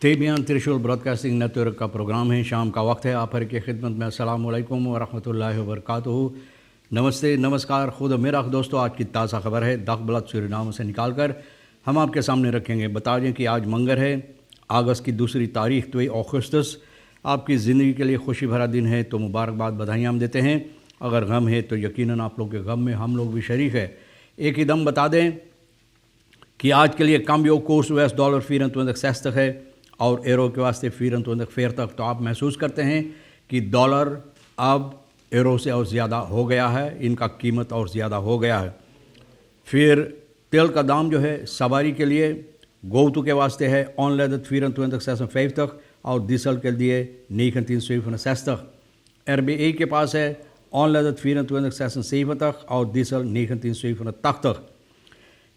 Tebyan त्रिशूल broadcasting network का programme है। शाम का वक्त है। आप हर की खिदमत में अस्सलाम वालेकुम व रहमतुल्लाहि व बरकातुहू। नमस्ते, नमस्कार, खुद मेरा दोस्तों। आज की ताज़ा खबर है दागबलद सूरीनाम से निकाल कर हम आपके सामने रखेंगे। बता दें कि आज मंगर है, अगस्त की 2 तारीख 2 अगस्त। आपकी ज़िंदगी के लिए खुशी भरा दिन है, तो मुबारकबाद, बधाइयाँ हम देते हैं। अगर गम है तो यकीनन आप लोग के गम में हम लोग भी शरीक है। एक ही दम बता दें कि आज के लिए कम्बियो कोर्स $24 है और एरो के वास्ते $24 तो आप महसूस करते हैं कि डॉलर अब एरो से और ज़्यादा हो गया है, इनका कीमत और ज़्यादा हो गया है। फिर तेल का दाम जो है सवारी के लिए गोतु के वास्ते है ऑनलेदत $24 और डीजल के लिए $19,760। RBA के पास है ऑनलेदत $24,760 और डीजल $19,780।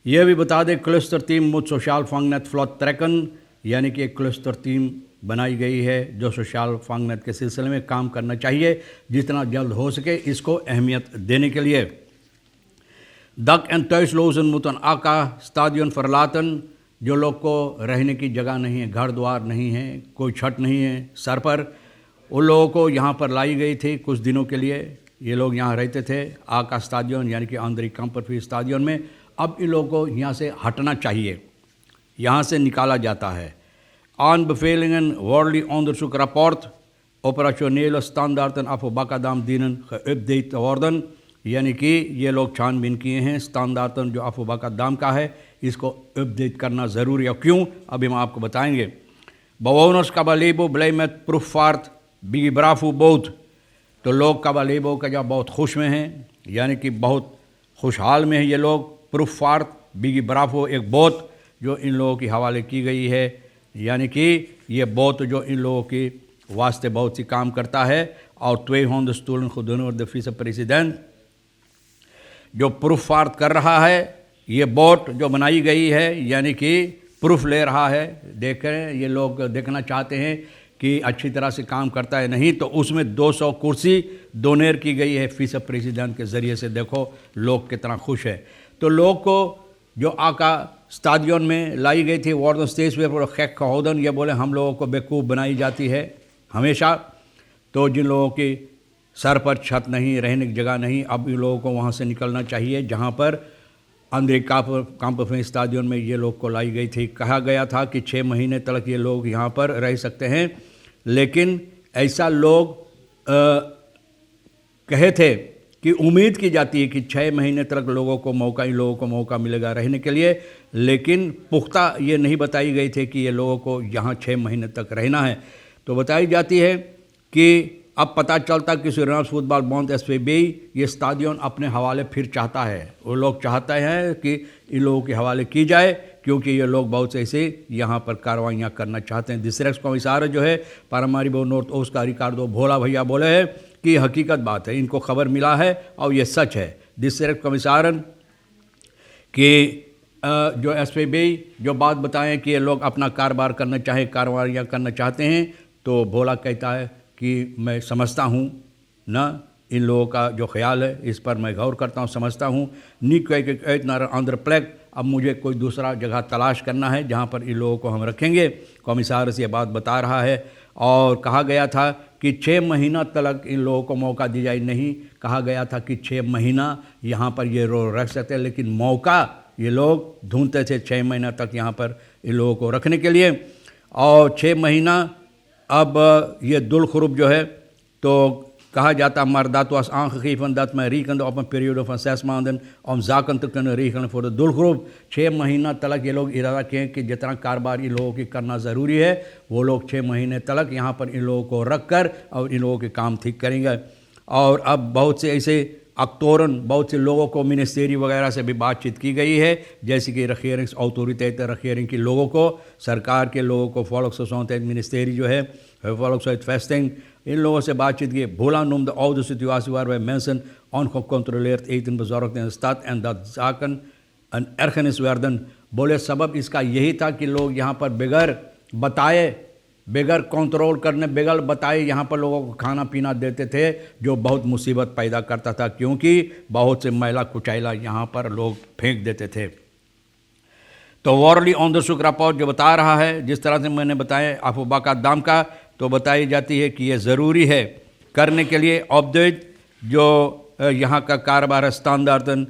यह भी बता दें क्लस्टर टीम मुझ सोशल फंगनेट फ्लॉट ट्रैकन यानी कि एक क्लस्टर टीम बनाई गई है जो सोशल फंगनेट के सिलसिले में काम करना चाहिए, जितना जल्द हो सके इसको अहमियत देने के लिए। दक एंड thuislozen मुतन आका स्टाडियन फरलातन, जो लोग को रहने की जगह नहीं है, घर द्वार नहीं है, कोई छत नहीं है सर पर, उन लोगों को यहाँ पर लाई गई थी कुछ दिनों के लिए। ये लोग यहाँ रहते थे आका स्टाडियन यानी कि आंद्री कंपरफी स्टाडियन में। अब इन लोगों को यहाँ से हटना चाहिए, यहाँ से निकाला जाता है। Aanbevelingen worden onderzoek rapport operationele standaarden afgebakadam dienen geüpdate worden, यानी कि ये लोग छानबीन किए हैं स्टैंडर्डन जो afgebakadam का है इसको अपडेट करना ज़रूरी है। क्यों, अभी हम आपको बताएंगे। Bewoners Kabalebo blij met proefvaart Bigi Bravo boot, तो लोग काबालेबो का जब बहुत खुश में हैं, यानी कि बहुत खुशहाल में है ये लोग। प्रूफार्ट बिगी ब्रावो एक बोट जो इन लोगों की हवाले की गई है, यानी कि ये बोट जो इन लोगों के वास्ते बहुत सी काम करता है। और 200 stolen खुदनोर द फीस प्रेसिडेंट जो प्रूफार्ट कर रहा है, ये बोट जो बनाई गई है यानी कि प्रूफ ले रहा है। देखें, ये लोग देखना चाहते हैं कि अच्छी तरह से काम करता है नहीं, तो उसमें 200 कुर्सी डोनेट की गई है फीस प्रेसिडेंट के ज़रिए से। देखो लोग कितना खुश है। तो लोग को जो आका स्टाडियन में लाई गई थी वार्डन स्टेज पर खैक कहोदन, ये बोले हम लोगों को बेवकूफ़ बनाई जाती है हमेशा। तो जिन लोगों की सर पर छत नहीं, रहने की जगह नहीं, अब इन लोगों को वहाँ से निकलना चाहिए जहाँ पर अंदर कांपफे स्टाडियन में ये लोग को लाई गई थी। कहा गया था कि 6 महीने तक ये लोग यहाँ पर रह सकते हैं, लेकिन ऐसा लोग कहे थे कि उम्मीद की जाती है कि 6 महीने तक इन लोगों को मौका मिलेगा रहने के लिए, लेकिन पुख्ता ये नहीं बताई गई थी कि ये लोगों को यहाँ 6 महीने तक रहना है। तो बताई जाती है कि अब पता चलता कि सूरीनाम फुटबॉल बोंड SPB ये स्टाडियन अपने हवाले फिर चाहता है। वो लोग चाहते हैं कि इन लोगों के हवाले की जाए, क्योंकि ये लोग बहुत से ऐसे यहाँ पर कार्रवाइयाँ करना चाहते हैं। डिस्ट्रिक्ट कमिश्नर जो है पारामारीबो नॉर्थ ओस्ट का रिकार्डो भोला भैया बोले हैं कि हकीकत बात है, इनको खबर मिला है और ये सच है। डिस्ट्रिक्ट कमिश्नर कि जो SPB जो बात बताएं कि ये लोग अपना कारोबार करना चाहें, कार्रवाइयाँ करना चाहते हैं, तो भोला कहता है कि मैं समझता हूँ ना, इन लोगों का जो ख्याल है इस पर मैं गौर करता हूँ, समझता हूँ। आंध्र प्लेग, अब मुझे कोई दूसरा जगह तलाश करना है जहाँ पर इन लोगों को हम रखेंगे। कमिश्नर से ये बात बता रहा है। और कहा गया था कि 6 महीना तक इन लोगों को मौका दी जाए, नहीं कहा गया था कि 6 महीना यहाँ पर ये रख सकते हैं, लेकिन मौका ये लोग ढूंढते थे 6 महीना तक यहाँ पर इन लोगों को रखने के लिए। और 6 महीना अब ये दुलखुरुब जो है, तो कहा जाता maar dat was aangegeven dat men rekende op een periode van 6 maanden om zaken te kunnen regelen voor de doelgroep। 6 महीना तक ये लोग इरादा किए कि जितना कारोबार इन लोगों की करना ज़रूरी है वो लोग 6 महीने तक यहाँ पर इन लोगों को रख कर और इन लोगों के काम ठीक करेंगे। और अब बहुत से ऐसे अक्तौरन बहुत से लोगों को मिनिस्ट्री वगैरह से भी बातचीत की गई है, जैसे कि रखियरिंग्स ऑथोरिटेट रखियरिंग के लोगों को, सरकार के लोगों को, फॉलोक्सोसोंटेट मिनिस्ट्री जो है फॉलोक्सोट फेस्टिंग, इन लोगों से बातचीत की। भोला noemde de oude situatie waarbij mensen ongecontroleerd eten bezorgd in de stad en dat zaken een ergernis werden। बोले सबब इसका यही था कि लोग यहाँ पर बगैर बताए, बगैर कंट्रोल करने, बगैर बताए यहाँ पर लोगों को खाना पीना देते थे, जो बहुत मुसीबत पैदा करता था, क्योंकि बहुत से मैला कुचैला यहाँ पर लोग फेंक देते थे। तो वॉरली ऑनदरसुक रिपोर्ट जो बता रहा है, जिस तरह से मैंने बताया अफबाका दाम का, तो बताई जाती है कि ये ज़रूरी है करने के लिए अपडेट जो यहाँ का कारोबार है स्टैंडर्डन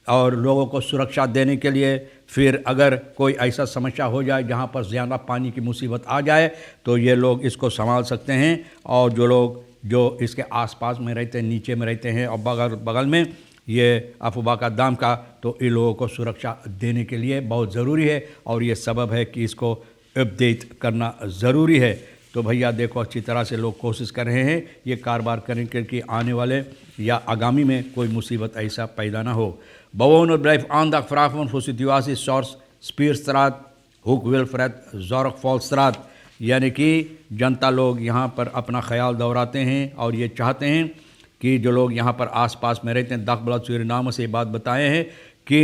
और लोगों को सुरक्षा देने के लिए। फिर अगर कोई ऐसा समस्या हो जाए जहाँ पर ज़्यादा पानी की मुसीबत आ जाए तो ये लोग इसको संभाल सकते हैं। और जो लोग जो इसके आसपास में रहते हैं, नीचे में रहते हैं और बगल में ये अफबाका दाम का, तो इन लोगों को सुरक्षा देने के लिए बहुत ज़रूरी है और ये सबब है कि इसको अपडेट करना ज़रूरी है। तो भैया देखो, अच्छी तरह से लोग कोशिश कर रहे हैं ये कारोबार करने के कि आने वाले या आगामी में कोई मुसीबत ऐसा पैदा ना हो। Bewoner blijft aandacht vragen voor situaties zoals Spierstraat, Hoek-Wilfred, Zorgvalstraat, यानी कि जनता लोग यहाँ पर अपना ख्याल दोहराते हैं और ये चाहते हैं कि जो लोग यहाँ पर आसपास में रहते हैं, दखबला सूरीनाम से बात बताए हैं कि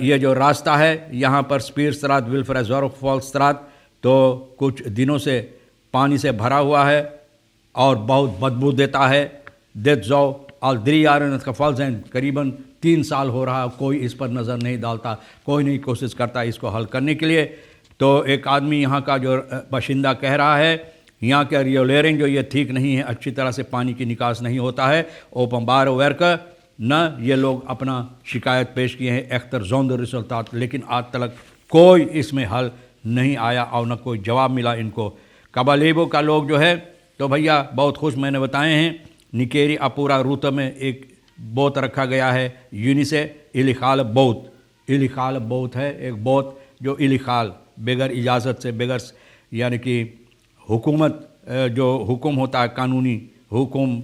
ये जो रास्ता है यहाँ पर स्पीरस्त्रात, विल्फ्रेड, ज़ोरगवाल्स्त्रात, तो कुछ दिनों से पानी से भरा हुआ है और बहुत बदबू देता है। देख जाओ आल का फल्स हैं, करीबन 3 साल हो रहा है, कोई इस पर नज़र नहीं डालता, कोई नहीं कोशिश करता इसको हल करने के लिए। तो एक आदमी यहाँ का जो बाशिंदा कह रहा है यहाँ के रियोलेरिंग जो ये ठीक नहीं है, अच्छी तरह से पानी की निकास नहीं होता है। ओपन बार वर्क न ये लोग अपना शिकायत पेश किए हैं अख्तर जोंद रिसल्तात, लेकिन आज तक कोई इसमें हल नहीं आया और न कोई जवाब मिला इनको। कबालेबो का लोग जो है तो भैया बहुत खुश, मैंने बताए हैं निकेरी अपूरा रूत में एक बोत रखा गया है यूनिसे इलिखाल बोत। इलिखाल बोत है एक बोत जो इलिखाल बगैर इजाज़त से, बगैर यानी कि हुकूमत जो हुक्म होता है कानूनी हुक्म,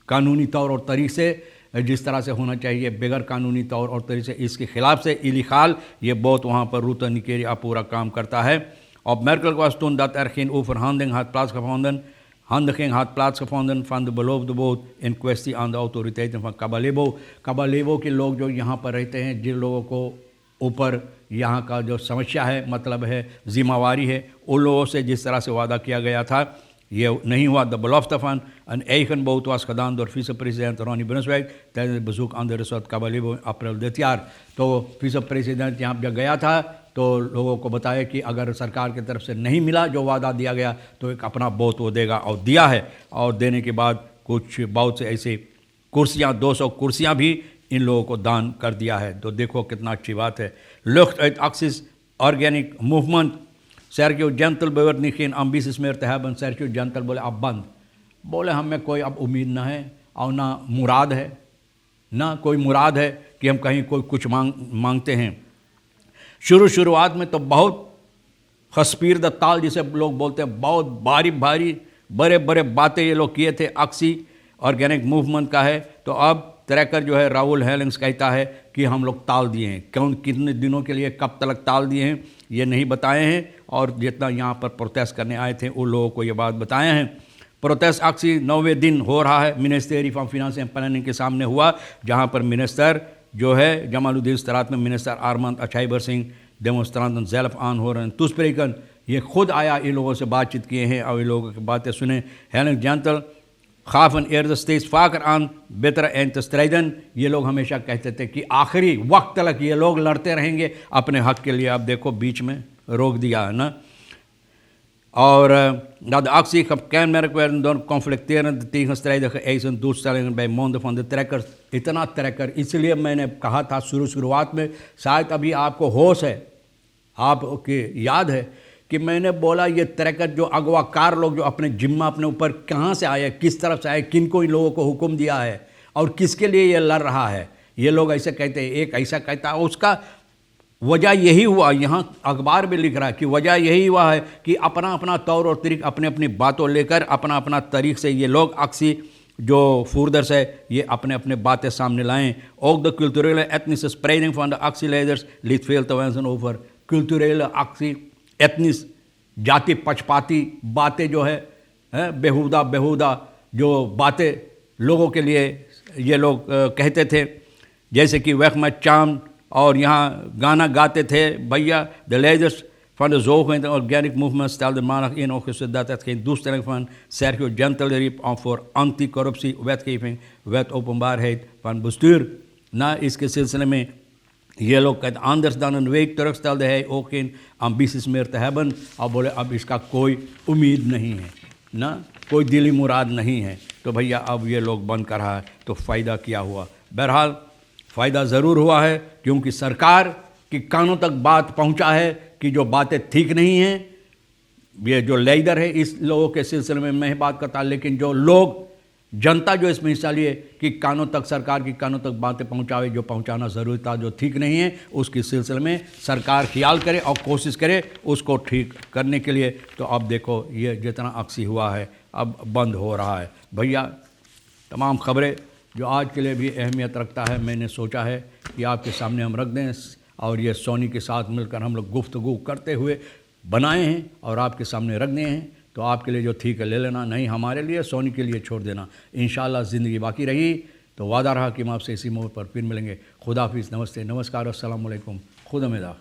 कानूनी तौर और तरीक़े से जिस तरह से होना चाहिए, बगैर कानूनी तौर और तरीक़े से इसके ख़िलाफ़ से इलिखाल ये बोत वहाँ पर रूत निकेरी अपूरा काम करता है। और miracle was toen dat er geen overhandeling had plaatsgevonden, handiging had plaatsgevonden van de beloofde boot in kwestie aan de autoriteiten van Kabalebo। कबालेबो के लोग जो यहाँ पर रहते हैं, जिन लोगों को ऊपर यहाँ का जो समस्या है, मतलब है जिम्मेवारी है, उन लोगों से जिस तरह से वादा किया गया था ये नहीं हुआ। De belofte van een eigen boot was gedaan door vicepresident Ronnie Brunswijk tijdens het bezoek aan de resort Kabalebo in april dit jaar। तो vicepresident यहाँ जब गया था तो लोगों को बताया कि अगर सरकार की तरफ से नहीं मिला जो वादा दिया गया तो एक अपना बोत वो देगा, और दिया है। और देने के बाद कुछ बहुत से ऐसे कुर्सियाँ, 200 कुर्सियाँ भी इन लोगों को दान कर दिया है। तो देखो कितना अच्छी बात है। Lucht uit acties organic movement, Sergio Gentle beweert niet geen ambities meer te hebben। Sergio Gentle बोले अब बंद, बोले हमें कोई अब उम्मीद ना है और ना मुराद है, ना कोई मुराद है कि हम कहीं कोई कुछ मांगते हैं। शुरुआत में तो बहुत खस्पीर द ताल जिसे लोग बोलते हैं, बहुत भारी बड़े बड़े बातें ये लोग किए थे। अक्सी ऑर्गेनिक मूवमेंट का है तो अब ट्रैकर जो है राहुल हेलिंग्स कहता है कि हम लोग टाल दिए हैं। कितने दिनों के लिए, कब तक टाल दिए हैं ये नहीं बताए हैं, और जितना यहाँ पर प्रोटेस्ट करने आए थे उन लोगों को ये बात बताए हैं। प्रोटेस्ट अक्सी 9वें दिन हो रहा है ministry for finance and planning के सामने हुआ, जहाँ पर मिनिस्टर जो है जमालुद्दीन स्त्रात में मिनिस्टर आरमंद अछाइबर सिंह डेमोस्ट्रांट जेल्फ आन हो रहे हैं तुस्प्रेकन, ये खुद आया इन लोगों से बातचीत किए हैं और इन लोगों की बातें सुने। हेलेन जेंटल खाफन eerder steeds vaker aan betere eind te strijden, ये लोग हमेशा कहते थे कि आखिरी वक्त तक ये लोग लड़ते रहेंगे अपने हक के लिए। अब देखो बीच में रोक दिया है ना। और dat de actie gekenmerkt werden door conflicterende tegenstrijdige eisen doelstellingen bij monden van de trekkers। इतना ट्रैकर, इसलिए मैंने कहा था शुरुआत में, शायद अभी आपको होश है, आपके याद है कि मैंने बोला ये ट्रैकर जो अगवाकार लोग जो अपने जिम्मा अपने ऊपर कहाँ से आए, किस तरफ से आए, किन को इन लोगों को हुक्म दिया है और किसके लिए ये लड़ रहा है। ये लोग ऐसे कहते हैं, एक ऐसा कहता है, उसका वजह यही हुआ, यहाँ अखबार में लिख रहा है कि वजह यही हुआ है कि अपना अपना तौर और तरीक़, अपने अपनी बातों लेकर अपना अपना तरीक़ से ये लोग अक्सी जो voerders है ये अपने अपने बातें सामने लाएं। Ook de culturele etnische spreiding van de actieleiders liet veel te wensen over। culturele actie, एथनिस जाति पक्षपाती बातें जो है बेहुदा जो बातें लोगों के लिए ये लोग कहते थे, जैसे कि वहमत चाम और यहाँ गाना गाते थे भैया। De leiders van de zogeheten organic movement stelden maandag 1 augustus dat het geen doelstelling van Sergio Gentle riep om voor anticorruptie wetgeving, wet openbaarheid van bestuur। ना इसके सिलसिले में ये लोग कहते anders dan een week terug stelde hij ook geen ambities meer te hebben और बोले अब इसका कोई उम्मीद नहीं है ना, कोई दिली मुराद नहीं है। तो भैया अब ये लोग बंद कर रहा है तो फ़ायदा क्या हुआ? बहरहाल फ़ायदा ज़रूर हुआ है, क्योंकि सरकार की कानों तक बात पहुंचा है कि जो बातें ठीक नहीं हैं, ये जो लीडर है इस लोगों के सिलसिले में मैं ही बात करता, लेकिन जो लोग जनता जो इसमें हिस्सा लिए कि कानों तक, सरकार की कानों तक बातें पहुंचावे, जो पहुंचाना ज़रूरी था, जो ठीक नहीं है उसके सिलसिले में सरकार ख्याल करे और कोशिश करे उसको ठीक करने के लिए। तो अब देखो ये जितना अक्सी हुआ है अब बंद हो रहा है। भैया तमाम खबरें जो आज के लिए भी अहमियत रखता है मैंने सोचा है कि आपके सामने हम रख दें, और ये सोनी के साथ मिलकर हम लोग गुफ्तगू करते हुए बनाए हैं और आपके सामने रख दिए हैं। तो आपके लिए जो ठीक है ले लेना, नहीं हमारे लिए, सोनी के लिए छोड़ देना। इंशाअल्लाह ज़िंदगी बाकी रही तो वादा रहा कि हम आपसे इसी मोड़ पर फिर मिलेंगे। खुदा हाफिज़, नमस्ते, नमस्कार, अस्सलाम वालेकुम, खुदा मेदा।